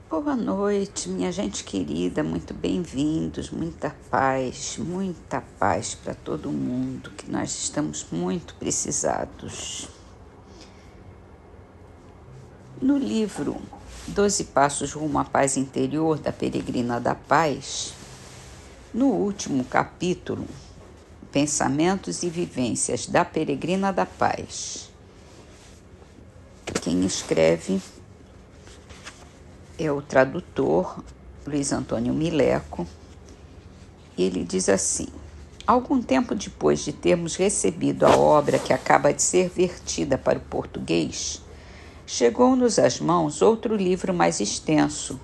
Boa noite, minha gente querida, muito bem-vindos, muita paz para todo mundo, que nós estamos muito precisados. No livro 12 Passos Rumo à Paz Interior, da Peregrina da Paz, no último capítulo, Pensamentos e Vivências da Peregrina da Paz, quem escreve é o tradutor Luiz Antônio Mileco. Ele diz assim: algum tempo depois de termos recebido a obra que acaba de ser vertida para o português, chegou-nos às mãos outro livro mais extenso,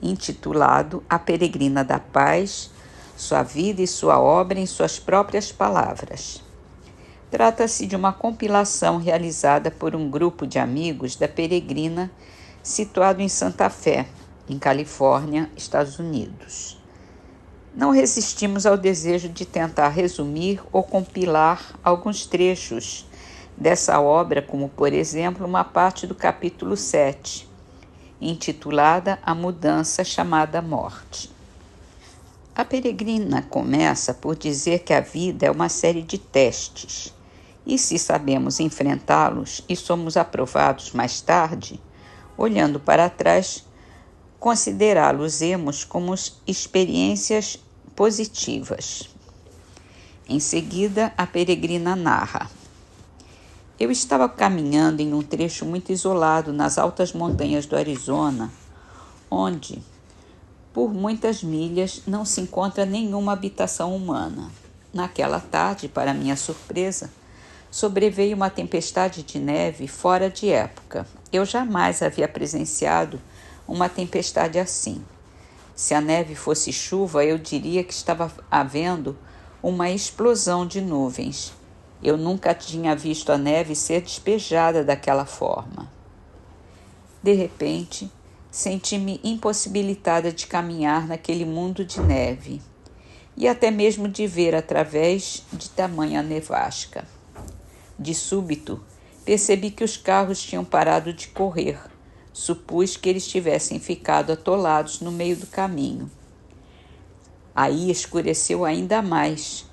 intitulado A Peregrina da Paz, Sua Vida e Sua Obra em Suas Próprias Palavras. Trata-se de uma compilação realizada por um grupo de amigos da Peregrina situado em Santa Fé, em Califórnia, Estados Unidos. Não resistimos ao desejo de tentar resumir ou compilar alguns trechos dessa obra, como, por exemplo, uma parte do capítulo 7, intitulada A Mudança Chamada Morte. A Peregrina começa por dizer que a vida é uma série de testes, e se sabemos enfrentá-los e somos aprovados mais tarde, olhando para trás, considerá-los-emos como experiências positivas. Em seguida, a peregrina narra: eu estava caminhando em um trecho muito isolado nas altas montanhas do Arizona, onde, por muitas milhas, não se encontra nenhuma habitação humana. Naquela tarde, para minha surpresa, sobreveio uma tempestade de neve fora de época. Eu jamais havia presenciado uma tempestade assim. Se a neve fosse chuva, eu diria que estava havendo uma explosão de nuvens. Eu nunca tinha visto a neve ser despejada daquela forma. De repente, senti-me impossibilitada de caminhar naquele mundo de neve e até mesmo de ver através de tamanha nevasca. De súbito, percebi que os carros tinham parado de correr. Supus que eles tivessem ficado atolados no meio do caminho. Aí escureceu ainda mais,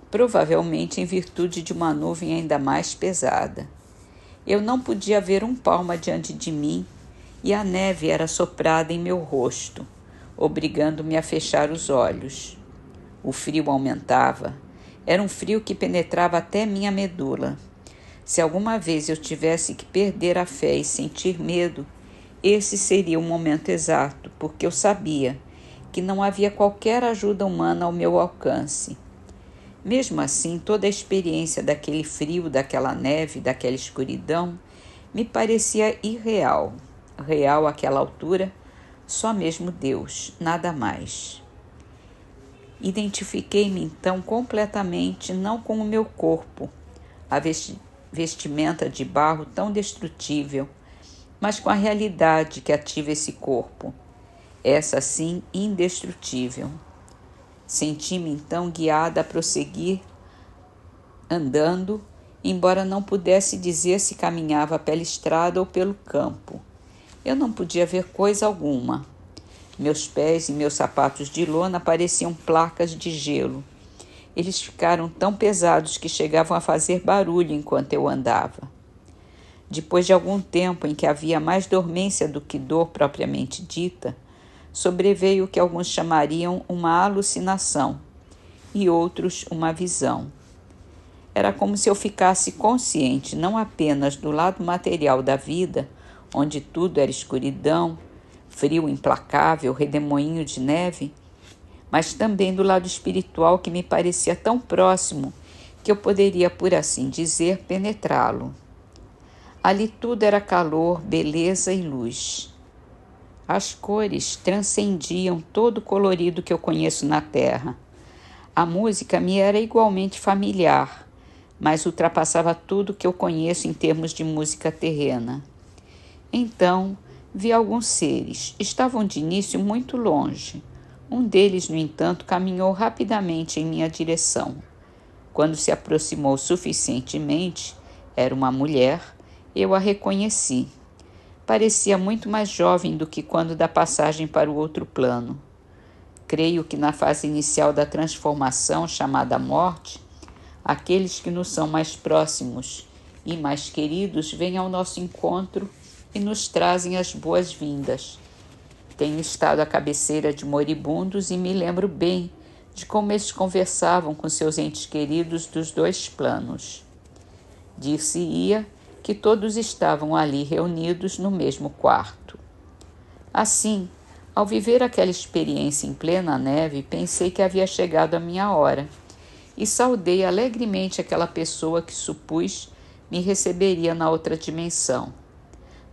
provavelmente em virtude de uma nuvem ainda mais pesada. Eu não podia ver um palmo adiante de mim e a neve era soprada em meu rosto, obrigando-me a fechar os olhos. O frio aumentava. Era um frio que penetrava até minha medula. Se alguma vez eu tivesse que perder a fé e sentir medo, esse seria o momento exato, porque eu sabia que não havia qualquer ajuda humana ao meu alcance. Mesmo assim, toda a experiência daquele frio, daquela neve, daquela escuridão, me parecia irreal. Real àquela altura, só mesmo Deus, nada mais. Identifiquei-me então completamente não com o meu corpo, a vestimenta de barro tão destrutível, mas com a realidade que ativa esse corpo, essa sim indestrutível. Senti-me então guiada a prosseguir andando, embora não pudesse dizer se caminhava pela estrada ou pelo campo. Eu não podia ver coisa alguma. Meus pés e meus sapatos de lona pareciam placas de gelo. Eles ficaram tão pesados que chegavam a fazer barulho enquanto eu andava. Depois de algum tempo em que havia mais dormência do que dor propriamente dita, sobreveio o que alguns chamariam uma alucinação e outros uma visão. Era como se eu ficasse consciente não apenas do lado material da vida, onde tudo era escuridão, frio implacável, redemoinho de neve, mas também do lado espiritual que me parecia tão próximo que eu poderia, por assim dizer, penetrá-lo. Ali tudo era calor, beleza e luz. As cores transcendiam todo o colorido que eu conheço na terra. A música me era igualmente familiar, mas ultrapassava tudo que eu conheço em termos de música terrena. Então, vi alguns seres. Estavam de início muito longe. Um deles, no entanto, caminhou rapidamente em minha direção. Quando se aproximou suficientemente, era uma mulher, eu a reconheci. Parecia muito mais jovem do que quando da passagem para o outro plano. Creio que na fase inicial da transformação, chamada morte, aqueles que nos são mais próximos e mais queridos vêm ao nosso encontro e nos trazem as boas-vindas. Tenho estado à cabeceira de moribundos e me lembro bem de como eles conversavam com seus entes queridos dos dois planos. Dir-se-ia que todos estavam ali reunidos no mesmo quarto. Assim, ao viver aquela experiência em plena neve, pensei que havia chegado a minha hora e saudei alegremente aquela pessoa que supus me receberia na outra dimensão.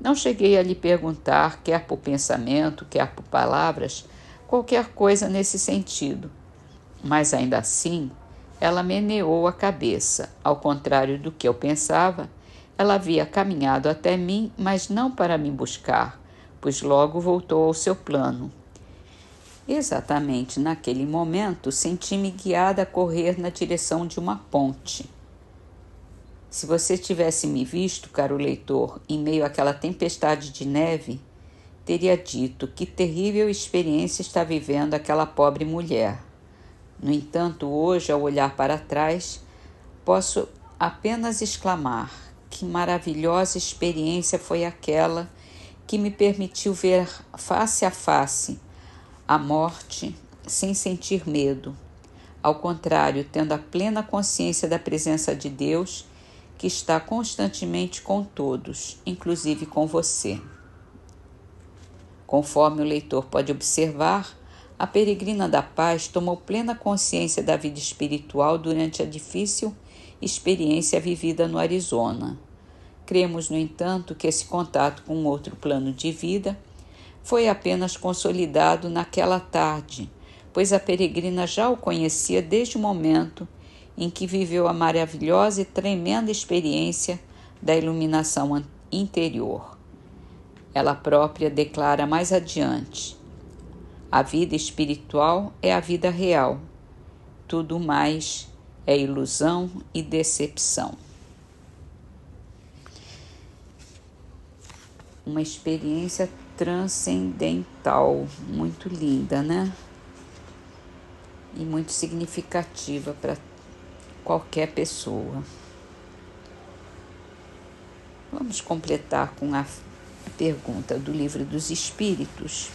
Não cheguei a lhe perguntar, quer por pensamento, quer por palavras, qualquer coisa nesse sentido, mas ainda assim ela meneou a cabeça. Ao contrário do que eu pensava, ela havia caminhado até mim, mas não para me buscar, pois logo voltou ao seu plano. Exatamente naquele momento, senti-me guiada a correr na direção de uma ponte. Se você tivesse me visto, caro leitor, em meio àquela tempestade de neve, teria dito que terrível experiência está vivendo aquela pobre mulher. No entanto, hoje, ao olhar para trás, posso apenas exclamar: que maravilhosa experiência foi aquela que me permitiu ver face a face a morte sem sentir medo. Ao contrário, tendo a plena consciência da presença de Deus, que está constantemente com todos, inclusive com você. Conforme o leitor pode observar, a peregrina da paz tomou plena consciência da vida espiritual durante a difícil experiência vivida no Arizona. Cremos, no entanto, que esse contato com outro plano de vida foi apenas consolidado naquela tarde, pois a peregrina já o conhecia desde o momento em que viveu a maravilhosa e tremenda experiência da iluminação interior. Ela própria declara mais adiante: a vida espiritual é a vida real, tudo mais é ilusão e decepção. Uma experiência transcendental, muito linda, né? E muito significativa para qualquer pessoa. Vamos completar com a pergunta do Livro dos Espíritos.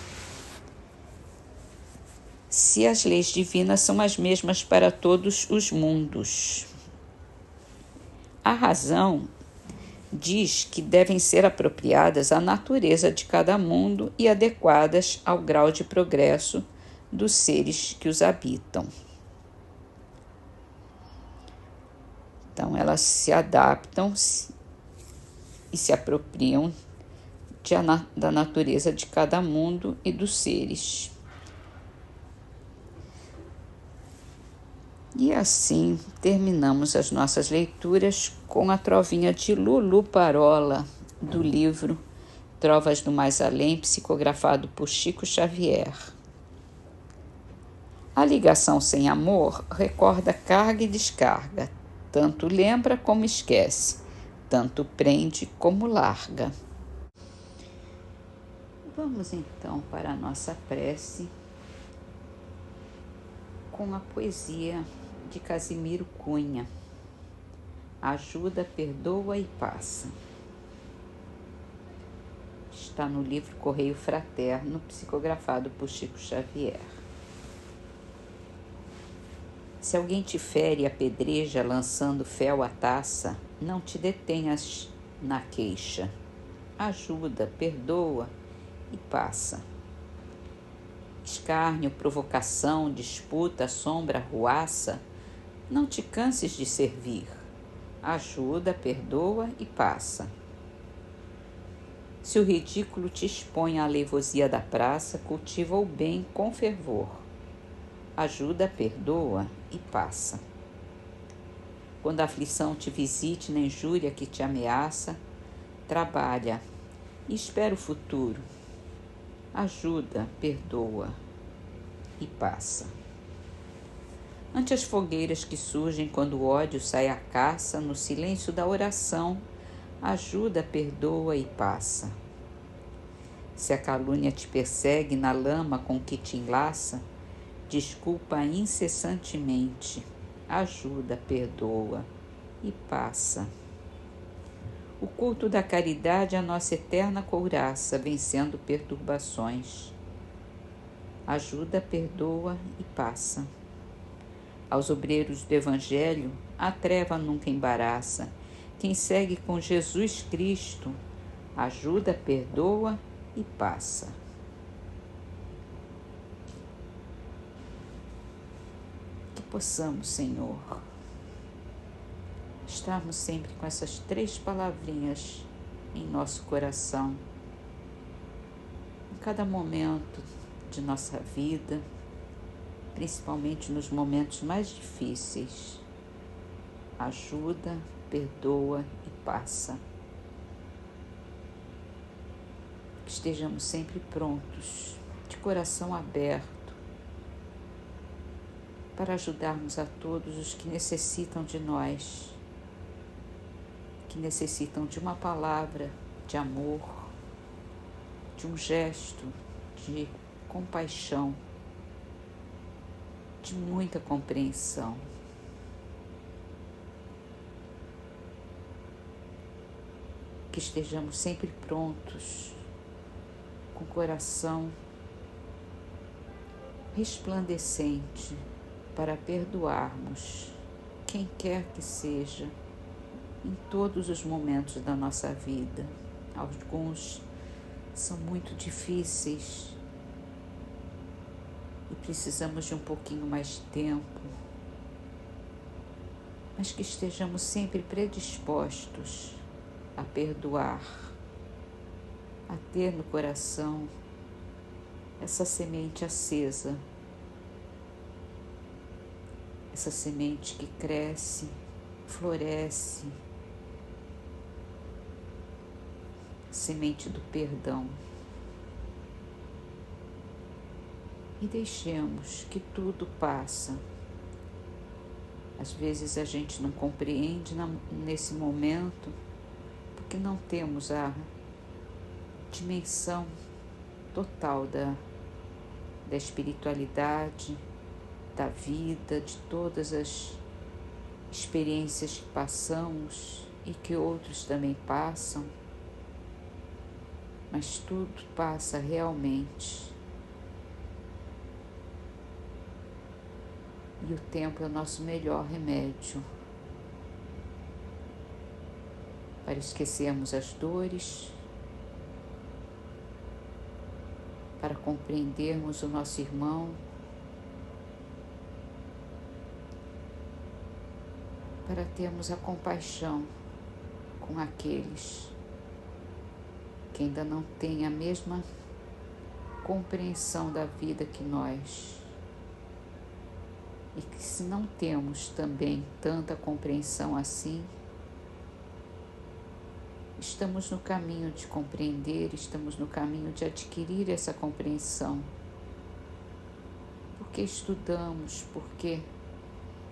Se as leis divinas são as mesmas para todos os mundos. A razão diz que devem ser apropriadas à natureza de cada mundo e adequadas ao grau de progresso dos seres que os habitam. Então, elas se adaptam e se apropriam da natureza de cada mundo e dos seres. E assim terminamos as nossas leituras com a trovinha de Lulu Parola, do livro Trovas do Mais Além, psicografado por Chico Xavier. A ligação sem amor recorda carga e descarga, tanto lembra como esquece, tanto prende como larga. Vamos então para a nossa prece com a poesia de Casimiro Cunha. Ajuda, perdoa e passa. Está no livro Correio Fraterno, psicografado por Chico Xavier. Se alguém te fere e apedreja lançando fel à taça, não te detenhas na queixa. Ajuda, perdoa e passa. Escárnio, provocação, disputa, sombra, ruaça, não te canses de servir. Ajuda, perdoa e passa. Se o ridículo te expõe à aleivosia da praça, cultiva o bem com fervor. Ajuda, perdoa e passa. Quando a aflição te visite na injúria que te ameaça, trabalha e espera o futuro. Ajuda, perdoa e passa. Ante as fogueiras que surgem quando o ódio sai à caça, no silêncio da oração, ajuda, perdoa e passa. Se a calúnia te persegue na lama com que te enlaça, desculpa incessantemente, ajuda, perdoa e passa. O culto da caridade é a nossa eterna couraça, vencendo perturbações. Ajuda, perdoa e passa. Aos obreiros do Evangelho, a treva nunca embaraça. Quem segue com Jesus Cristo, ajuda, perdoa e passa. Que possamos, Senhor, estarmos sempre com essas 3 palavrinhas em nosso coração, em cada momento de nossa vida, principalmente nos momentos mais difíceis. Ajuda, perdoa e passa. Que estejamos sempre prontos, de coração aberto, para ajudarmos a todos os que necessitam de nós, que necessitam de uma palavra de amor, de um gesto de compaixão, de muita compreensão. Que estejamos sempre prontos, com o coração resplandecente, para perdoarmos quem quer que seja, em todos os momentos da nossa vida. Alguns são muito difíceis e precisamos de um pouquinho mais de tempo, mas que estejamos sempre predispostos a perdoar, a ter no coração essa semente acesa, essa semente que cresce, floresce, semente do perdão. E deixemos que tudo passa. Às vezes a gente não compreende nesse momento, porque não temos a dimensão total da espiritualidade, da vida, de todas as experiências que passamos e que outros também passam, mas tudo passa realmente. E o tempo é o nosso melhor remédio para esquecermos as dores, para compreendermos o nosso irmão, para termos a compaixão com aqueles que ainda não têm a mesma compreensão da vida que nós. E que se não temos também tanta compreensão assim, estamos no caminho de compreender, estamos no caminho de adquirir essa compreensão. Porque estudamos, porque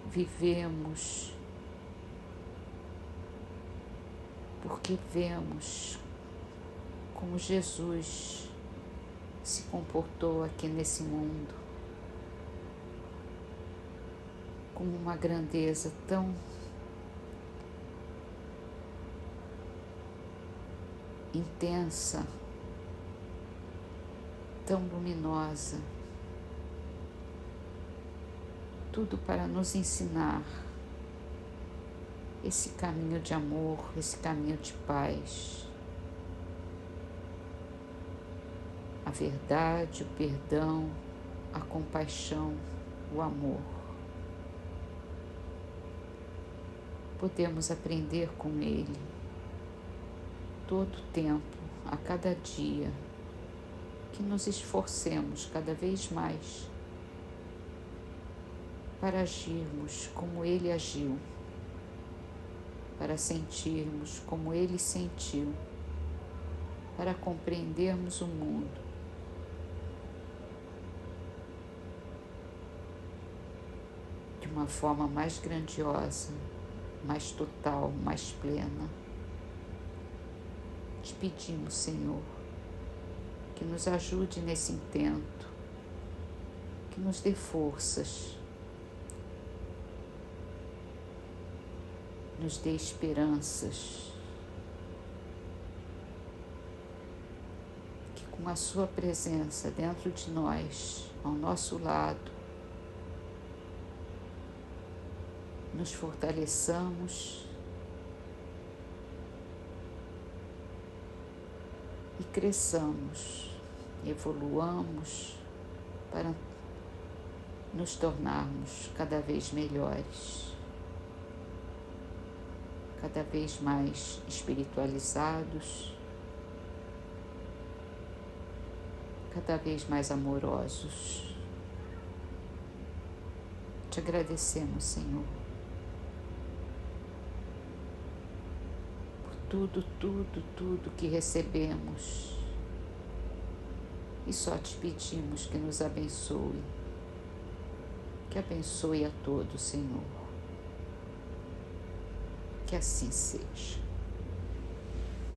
vivemos, porque vemos como Jesus se comportou aqui nesse mundo, com uma grandeza tão intensa, tão luminosa, tudo para nos ensinar esse caminho de amor, esse caminho de paz, a verdade, o perdão, a compaixão, o amor. Podemos aprender com Ele todo o tempo, a cada dia, que nos esforcemos cada vez mais para agirmos como Ele agiu, para sentirmos como Ele sentiu, para compreendermos o mundo de uma forma mais grandiosa, mais total, mais plena. Te pedimos, Senhor, que que nos ajude nesse intento, que nos dê forças, nos dê esperanças, que com a sua presença dentro de nós, ao nosso lado, nos fortaleçamos e cresçamos, evoluamos para nos tornarmos cada vez melhores, cada vez mais espiritualizados, cada vez mais amorosos. Te agradecemos, Senhor, por tudo que recebemos, e só te pedimos que nos abençoe, que abençoe a todos, Senhor. Que assim seja.